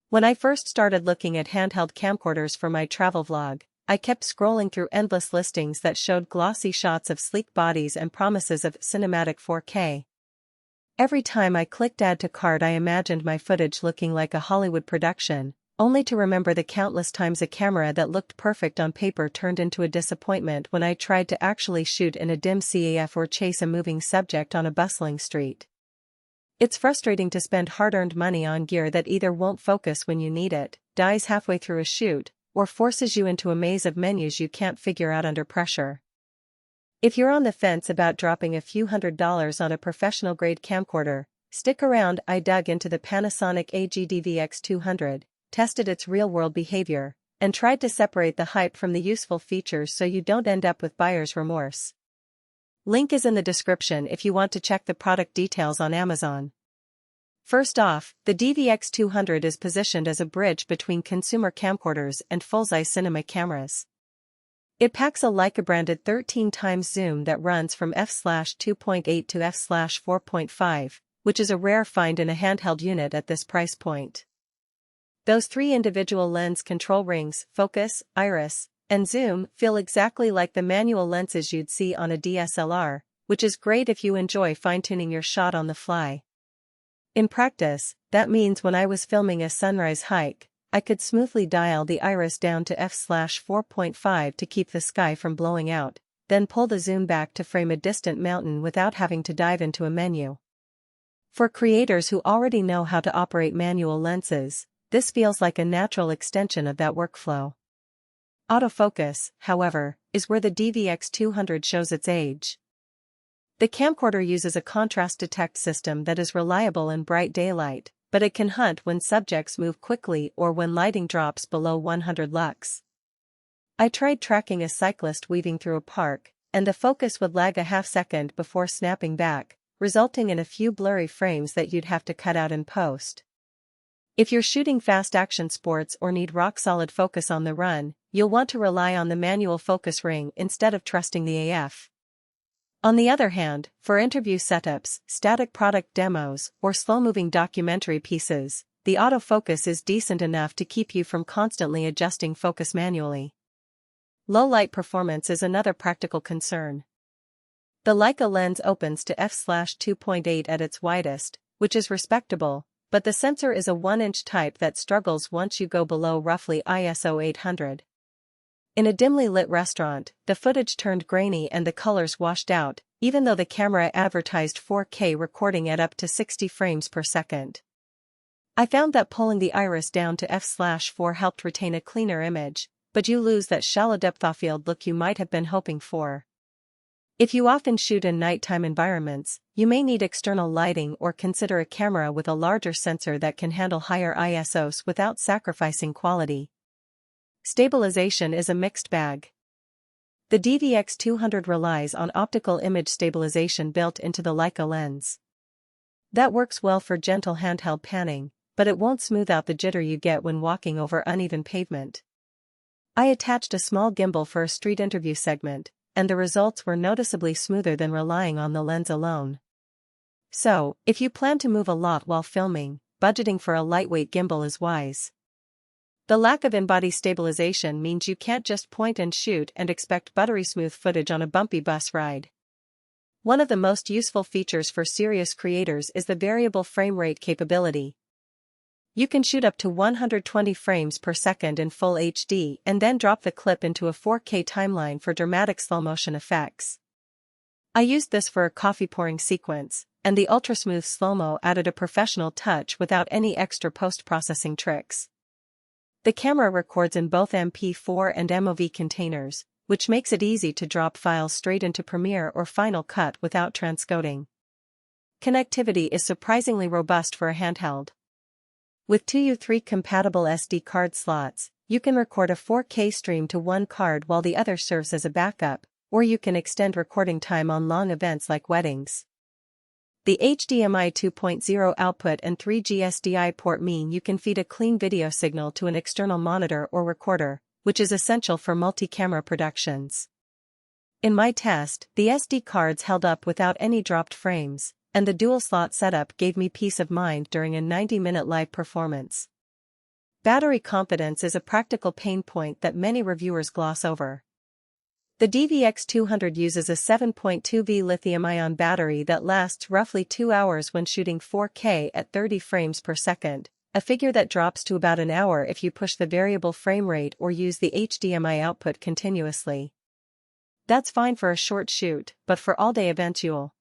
When I first started looking at handheld camcorders for my travel vlog, I kept scrolling through endless listings that showed glossy shots of sleek bodies and promises of cinematic 4K. Every time I clicked add to cart, I imagined my footage looking like a Hollywood production, only to remember the countless times a camera that looked perfect on paper turned into a disappointment when I tried to actually shoot in a dim CAF or chase a moving subject on a bustling street. It's frustrating to spend hard-earned money on gear that either won't focus when you need it, dies halfway through a shoot, or forces you into a maze of menus you can't figure out under pressure. If you're on the fence about dropping a few $100s on a professional-grade camcorder, stick around. I dug into the Panasonic DVX200, tested its real-world behavior, and tried to separate the hype from the useful features so you don't end up with buyer's remorse. Link is in the description if you want to check the product details on Amazon. First off, the DVX200 is positioned as a bridge between consumer camcorders and full-size cinema cameras. It packs a Leica-branded 13x zoom that runs from f/2.8 to f/4.5, which is a rare find in a handheld unit at this price point. Those three individual lens control rings, focus, iris, and zoom, feel exactly like the manual lenses you'd see on a DSLR, which is great if you enjoy fine-tuning your shot on the fly. In practice, that means when I was filming a sunrise hike, I could smoothly dial the iris down to f/4.5 to keep the sky from blowing out, then pull the zoom back to frame a distant mountain without having to dive into a menu. For creators who already know how to operate manual lenses, this feels like a natural extension of that workflow. Autofocus, however, is where the DVX200 shows its age. The camcorder uses a contrast detect system that is reliable in bright daylight, but it can hunt when subjects move quickly or when lighting drops below 100 lux. I tried tracking a cyclist weaving through a park, and the focus would lag a half-second before snapping back, resulting in a few blurry frames that you'd have to cut out in post. If you're shooting fast action sports or need rock-solid focus on the run, you'll want to rely on the manual focus ring instead of trusting the AF. On the other hand, for interview setups, static product demos, or slow-moving documentary pieces, the autofocus is decent enough to keep you from constantly adjusting focus manually. Low light performance is another practical concern. The Leica lens opens to f/2.8 at its widest, which is respectable, but the sensor is a 1-inch type that struggles once you go below roughly ISO 800. In a dimly lit restaurant, the footage turned grainy and the colors washed out, even though the camera advertised 4K recording at up to 60 frames per second. I found that pulling the iris down to f/4 helped retain a cleaner image, but you lose that shallow depth of field look you might have been hoping for. If you often shoot in nighttime environments, you may need external lighting or consider a camera with a larger sensor that can handle higher ISOs without sacrificing quality. Stabilization is a mixed bag. The DVX200 relies on optical image stabilization built into the Leica lens. That works well for gentle handheld panning, but it won't smooth out the jitter you get when walking over uneven pavement. I attached a small gimbal for a street interview segment, and the results were noticeably smoother than relying on the lens alone. So, if you plan to move a lot while filming, budgeting for a lightweight gimbal is wise. The lack of in-body stabilization means you can't just point and shoot and expect buttery smooth footage on a bumpy bus ride. One of the most useful features for serious creators is the variable frame rate capability. You can shoot up to 120 frames per second in full HD and then drop the clip into a 4K timeline for dramatic slow-motion effects. I used this for a coffee pouring sequence, and the ultra-smooth slow-mo added a professional touch without any extra post-processing tricks. The camera records in both MP4 and MOV containers, which makes it easy to drop files straight into Premiere or Final Cut without transcoding. Connectivity is surprisingly robust for a handheld. With two U3 compatible SD card slots, you can record a 4K stream to one card while the other serves as a backup, or you can extend recording time on long events like weddings. The HDMI 2.0 output and 3G SDI port mean you can feed a clean video signal to an external monitor or recorder, which is essential for multi-camera productions. In my test, the SD cards held up without any dropped frames, and the dual-slot setup gave me peace of mind during a 90-minute live performance. Battery confidence is a practical pain point that many reviewers gloss over. The DVX200 uses a 7.2V lithium-ion battery that lasts roughly 2 hours when shooting 4K at 30 frames per second, a figure that drops to about an hour if you push the variable frame rate or use the HDMI output continuously. That's fine for a short shoot, but for all-day eventual